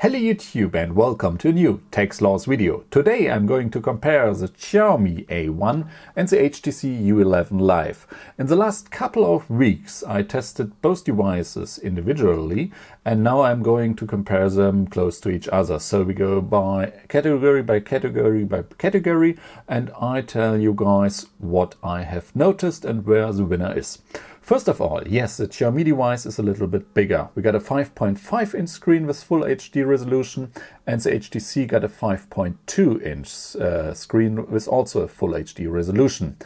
Hello YouTube and welcome to a new Techsloth video. Today I'm going to compare the Xiaomi A1 and the HTC U11 Live. In the last couple of weeks I tested both devices individually and now I'm going to compare them close to each other. So we go by category by category by category and I tell you guys what I have noticed and where the winner is. First of all, yes, the Xiaomi device is a little bit bigger. We got a 5.5 inch screen with full HD resolution and the HTC got a 5.2 inch screen with also a full HD resolution.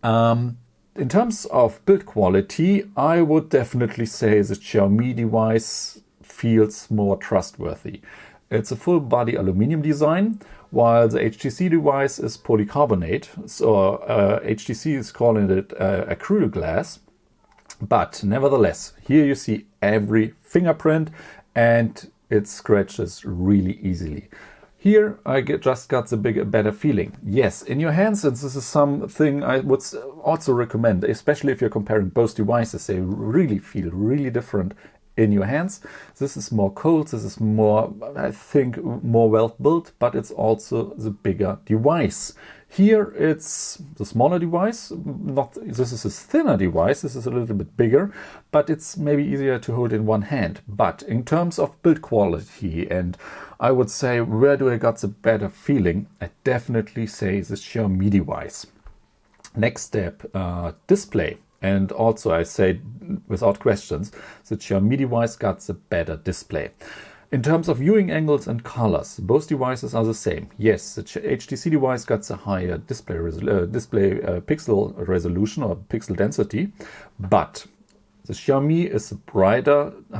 In terms of build quality, I would definitely say the Xiaomi device feels more trustworthy. It's a full body aluminum design, while the HTC device is polycarbonate. So HTC is calling it acrylic glass. But nevertheless, here you see every fingerprint and it scratches really easily. Here I just got the better feeling. Yes, in your hands, and this is something I would also recommend, especially if you're comparing both devices, they really feel really different in your hands. This is more cold, this is more, I think, more well built, but it's also the bigger device. Here it's the smaller device, this is a thinner device, this is a little bit bigger, but it's maybe easier to hold in one hand. But in terms of build quality, and I would say where do I got the better feeling, I definitely say the Xiaomi device. Next step, display. And also I say without questions, the Xiaomi device got the better display. In terms of viewing angles and colors, both devices are the same. Yes, the HTC device got the higher display pixel resolution or pixel density, but the Xiaomi is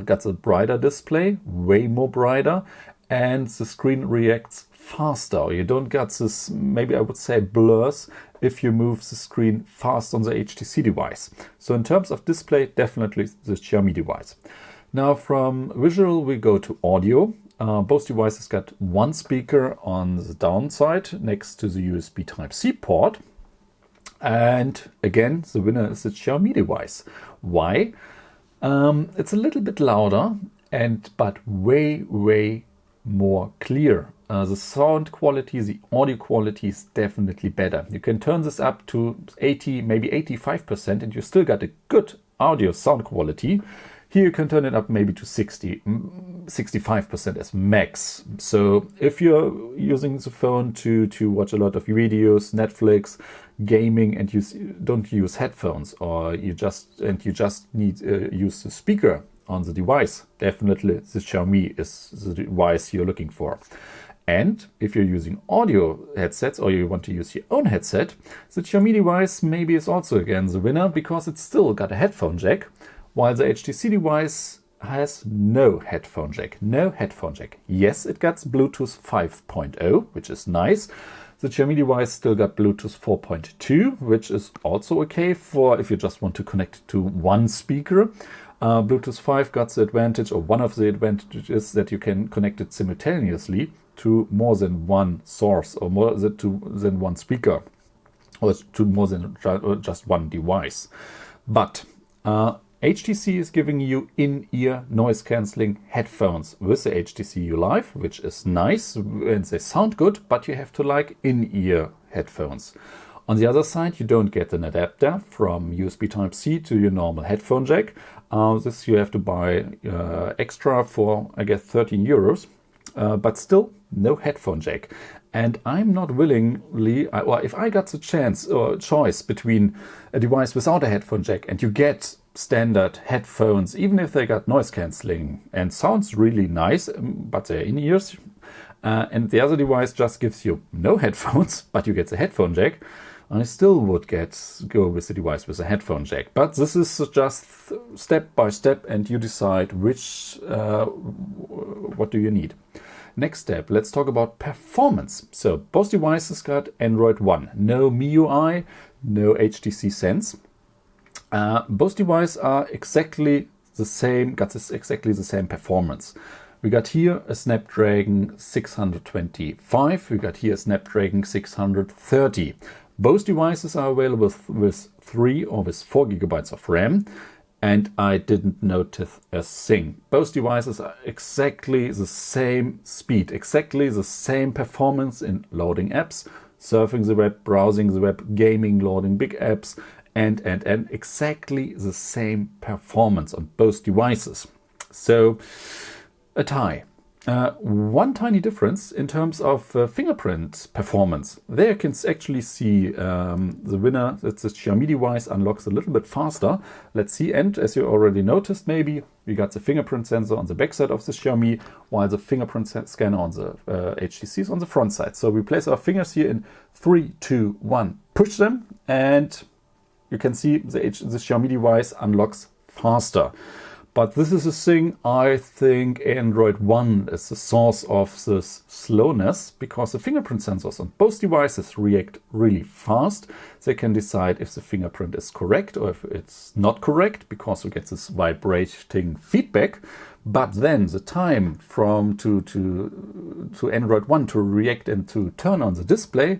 got a brighter display, way more brighter, and the screen reacts faster. You don't get this, maybe I would say, blurs if you move the screen fast on the HTC device. So in terms of display, definitely the Xiaomi device. Now from visual we go to audio. Both devices got one speaker on the downside next to the USB Type-C port. And again, the winner is the Xiaomi device. Why? It's a little bit louder but way more clear. The sound quality, the audio quality is definitely better. You can turn this up to 80, maybe 85% and you still got a good audio sound quality. Here you can turn it up maybe to 65% as max. So if you're using the phone to watch a lot of videos, Netflix, gaming, and you don't use headphones, or you just need use the speaker on the device, definitely the Xiaomi is the device you're looking for. And if you're using audio headsets or you want to use your own headset, the Xiaomi device maybe is also again the winner because it's still got a headphone jack, while the HTC device has no headphone jack. No headphone jack. Yes, it got Bluetooth 5.0, which is nice. The Xiaomi device still got Bluetooth 4.2, which is also okay for if you just want to connect to one speaker. Bluetooth 5 got the advantage, or one of the advantages, that you can connect it simultaneously to more than one source or more than one speaker, or to more than just one device. But HTC is giving you in-ear noise cancelling headphones with the HTC U Live, which is nice and they sound good, but you have to like in-ear headphones. On the other side, you don't get an adapter from USB Type-C to your normal headphone jack. This you have to buy extra for, I guess, 13 euros, but still no headphone jack. And I'm not willingly, or if I got the chance or choice between a device without a headphone jack and you get standard headphones, even if they got noise cancelling and sounds really nice, but they're in ears, and the other device just gives you no headphones, but you get the headphone jack, I still would go with the device with a headphone jack. But this is just step by step and you decide what do you need. Next step, let's talk about performance. So both devices got Android One, no MIUI, no HTC Sense. Both devices are exactly the same, exactly the same performance. We got here a Snapdragon 625, we got here a Snapdragon 630. Both devices are available with 3 or with 4 GB of RAM. and I didn't notice a thing. Both devices are exactly the same speed, exactly the same performance in loading apps, surfing the web, browsing the web, gaming, loading big apps, and exactly the same performance on both devices. So a tie. One tiny difference in terms of fingerprint performance. There you can actually see the winner, that's the Xiaomi device, unlocks a little bit faster. Let's see, and as you already noticed maybe, we got the fingerprint sensor on the back side of the Xiaomi, while the fingerprint scanner on the HTC is on the front side. So we place our fingers here in 3, 2, 1, push them, and you can see the Xiaomi device unlocks faster. But this is a thing, I think Android One is the source of this slowness, because the fingerprint sensors on both devices react really fast. They can decide if the fingerprint is correct or if it's not correct, because we get this vibrating feedback. But then the time from to Android One to react and to turn on the display,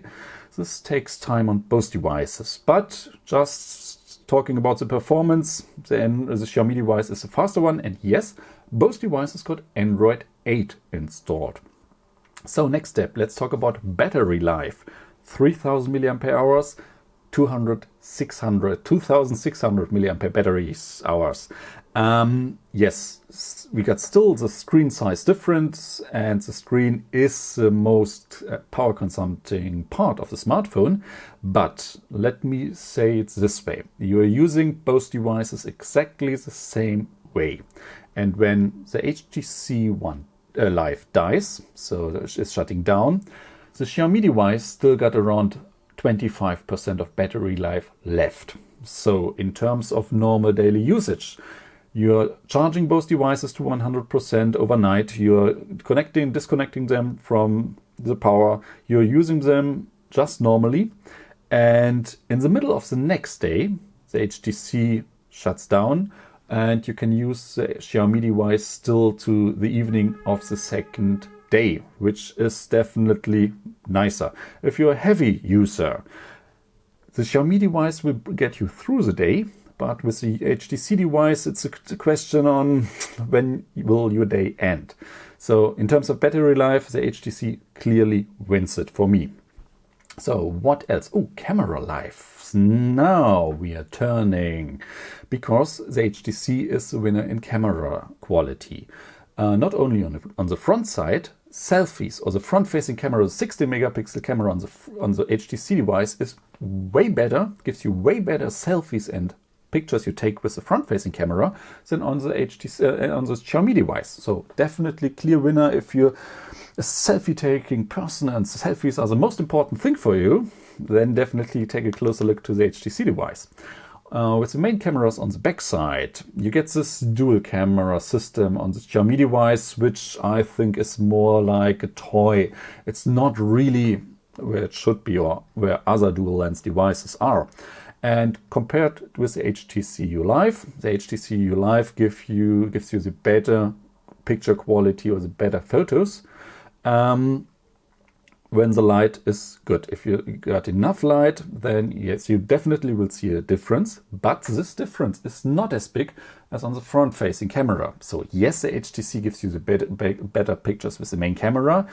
this takes time on both devices. But just talking about the performance, then the Xiaomi device is the faster one, and yes, both devices got Android 8 installed. So next step, let's talk about battery life. 3000 mAh, 2600 mAh battery hours. Yes, we got still the screen size difference, and the screen is the most power consuming part of the smartphone. But let me say it this way. You are using both devices exactly the same way. And when the HTC One Live dies, so it's shutting down, the Xiaomi device still got around 25% of battery life left. So in terms of normal daily usage, you're charging both devices to 100% overnight, you're disconnecting them from the power, you're using them just normally, and in the middle of the next day, the HTC shuts down, and you can use the Xiaomi device still to the evening of the second day, which is definitely nicer. If you're a heavy user, the Xiaomi device will get you through the day, but with the HTC device, it's a question on when will your day end. So in terms of battery life, the HTC clearly wins it for me. So what else? Oh, camera life. Now we are turning, because the HTC is the winner in camera quality. Not only on the front side, selfies, or the front-facing camera, the 60 megapixel camera on the HTC device is way better, gives you way better selfies and pictures you take with the front-facing camera than on the Xiaomi device. So definitely clear winner if you're a selfie-taking person and selfies are the most important thing for you, then definitely take a closer look to the HTC device. With the main cameras on the back side, you get this dual camera system on the Xiaomi device, which I think is more like a toy. It's not really where it should be or where other dual lens devices are. And compared with the HTC U11, the HTC U11 gives you the better picture quality or the better photos when the light is good. If you got enough light, then yes, you definitely will see a difference. But this difference is not as big as on the front-facing camera. So yes, the HTC gives you the better pictures with the main camera.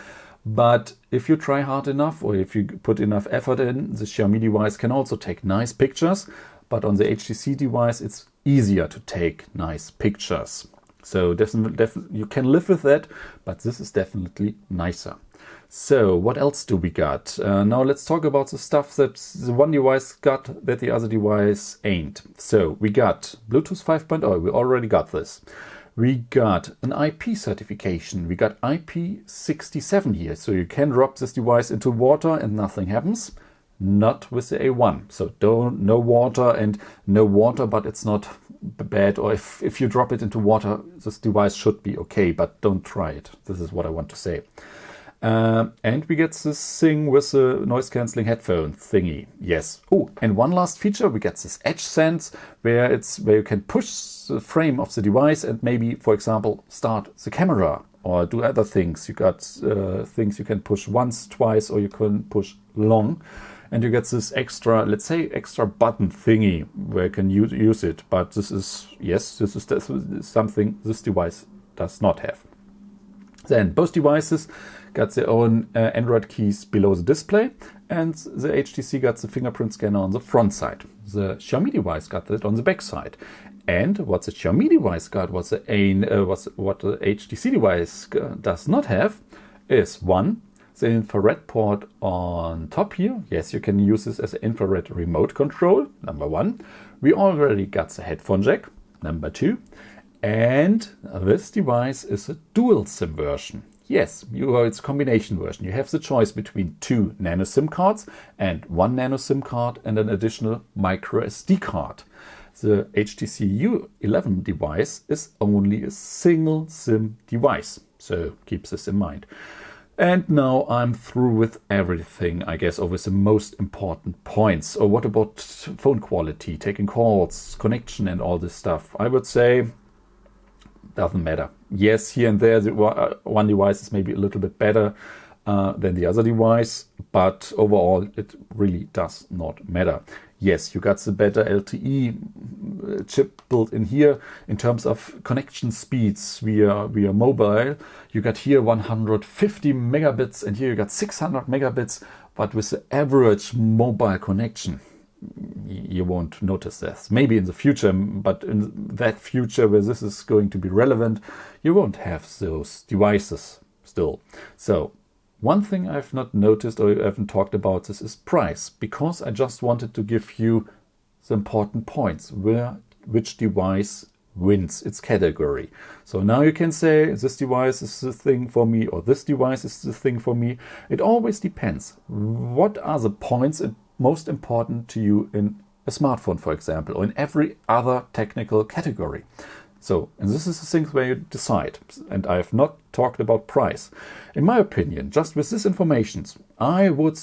But if you try hard enough, or if you put enough effort in, the Xiaomi device can also take nice pictures. But on the HTC device, it's easier to take nice pictures. So definitely you can live with that, but this is definitely nicer. So what else do we got? Now let's talk about the stuff that the one device got that the other device ain't. So we got Bluetooth 5.0, we already got this. We got an IP certification. We got IP67 here. So you can drop this device into water and nothing happens. Not with the A1. So no water, but it's not bad. Or if you drop it into water, this device should be okay, but don't try it. This is what I want to say. And we get this thing with the noise cancelling headphone thingy. Yes. Oh, and one last feature, we get this edge sense where you can push the frame of the device and maybe, for example, start the camera or do other things. You got things you can push once, twice, or you can push long. and you get this extra, let's say, extra button thingy where you can use it. But this is, yes, this is something this device does not have. Then both devices got their own Android keys below the display, and the HTC got the fingerprint scanner on the front side. The Xiaomi device got that on the back side. And what the Xiaomi device got, what the HTC device does not have, is one, the infrared port on top here. Yes, you can use this as an infrared remote control, number one. We already got the headphone jack, number two. And this device is a dual SIM version. Yes, it's a combination version. You have the choice between 2 nano SIM cards and 1 nano SIM card and an additional micro SD card. The HTC U11 device is only a single SIM device, so keep this in mind. And now I'm through with everything, I guess, over the most important points. Or what about phone quality, taking calls, connection and all this stuff? I would say doesn't matter. Yes, here and there, one device is maybe a little bit better than the other device, but overall it really does not matter. Yes, you got the better LTE chip built in here in terms of connection speeds via mobile. You got here 150 megabits and here you got 600 megabits, but with the average mobile connection, you won't notice this. Maybe in the future, but in that future where this is going to be relevant, you won't have those devices still. So one thing I've not noticed or I haven't talked about this is price, because I just wanted to give you the important points which device wins its category. So now you can say this device is the thing for me or this device is the thing for me. It always depends. What are the points most important to you in a smartphone, for example, or in every other technical category? So, and this is the thing where you decide. And I have not talked about price. In my opinion, just with this information, I would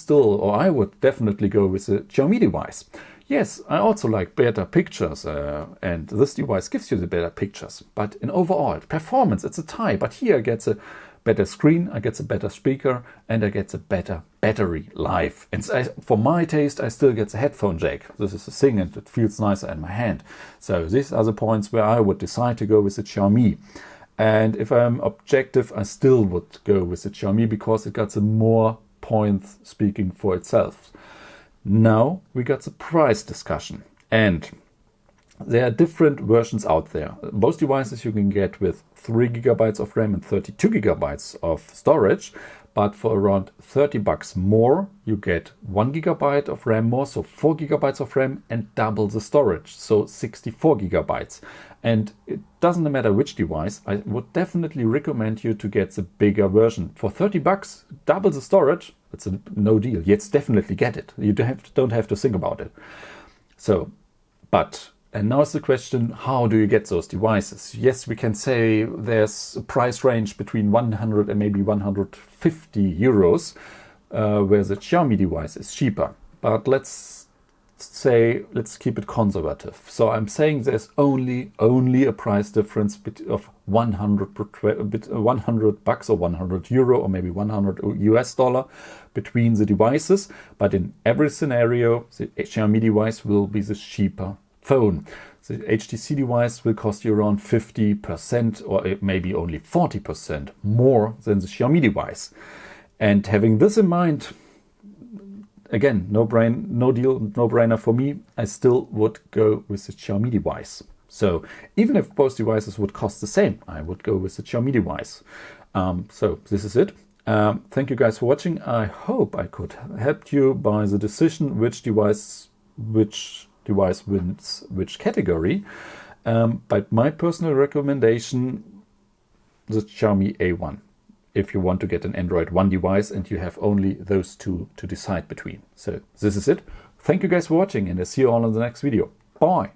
definitely go with the Xiaomi device. Yes, I also like better pictures, and this device gives you the better pictures. But in overall performance, it's a tie. But here I get a better screen, I get a better speaker, and I get a better battery life. And for my taste, I still get the headphone jack. This is a thing, and it feels nicer in my hand. So these are the points where I would decide to go with the Xiaomi. And if I'm objective, I still would go with the Xiaomi because it got some more points speaking for itself. Now we got the price discussion, and there are different versions out there. Both devices you can get with 3 gigabytes of RAM and 32 gigabytes of storage, but for around $30 more, you get 1 gigabyte of RAM more, so 4 gigabytes of RAM and double the storage, so 64 gigabytes. And it doesn't matter which device, I would definitely recommend you to get the bigger version. For $30, double the storage, it's a no deal. Yes, definitely get it. You don't have to think about it. So, and now is the question, how do you get those devices? Yes, we can say there's a price range between 100 and maybe 150 euros, where the Xiaomi device is cheaper. But let's keep it conservative. So I'm saying there's only a price difference of 100 bucks or 100 euro or maybe 100 US dollar between the devices. But in every scenario, the Xiaomi device will be the cheaper phone. The HTC device will cost you around 50% or maybe only 40% more than the Xiaomi device. And having this in mind, again, no brainer for me, I still would go with the Xiaomi device. So even if both devices would cost the same, I would go with the Xiaomi device. So this is it. Thank you guys for watching. I hope I could help you by the decision which device wins which category. But my personal recommendation, the Xiaomi A1, if you want to get an Android One device and you have only those two to decide between. So this is it. Thank you guys for watching, and I'll see you all in the next video. Bye.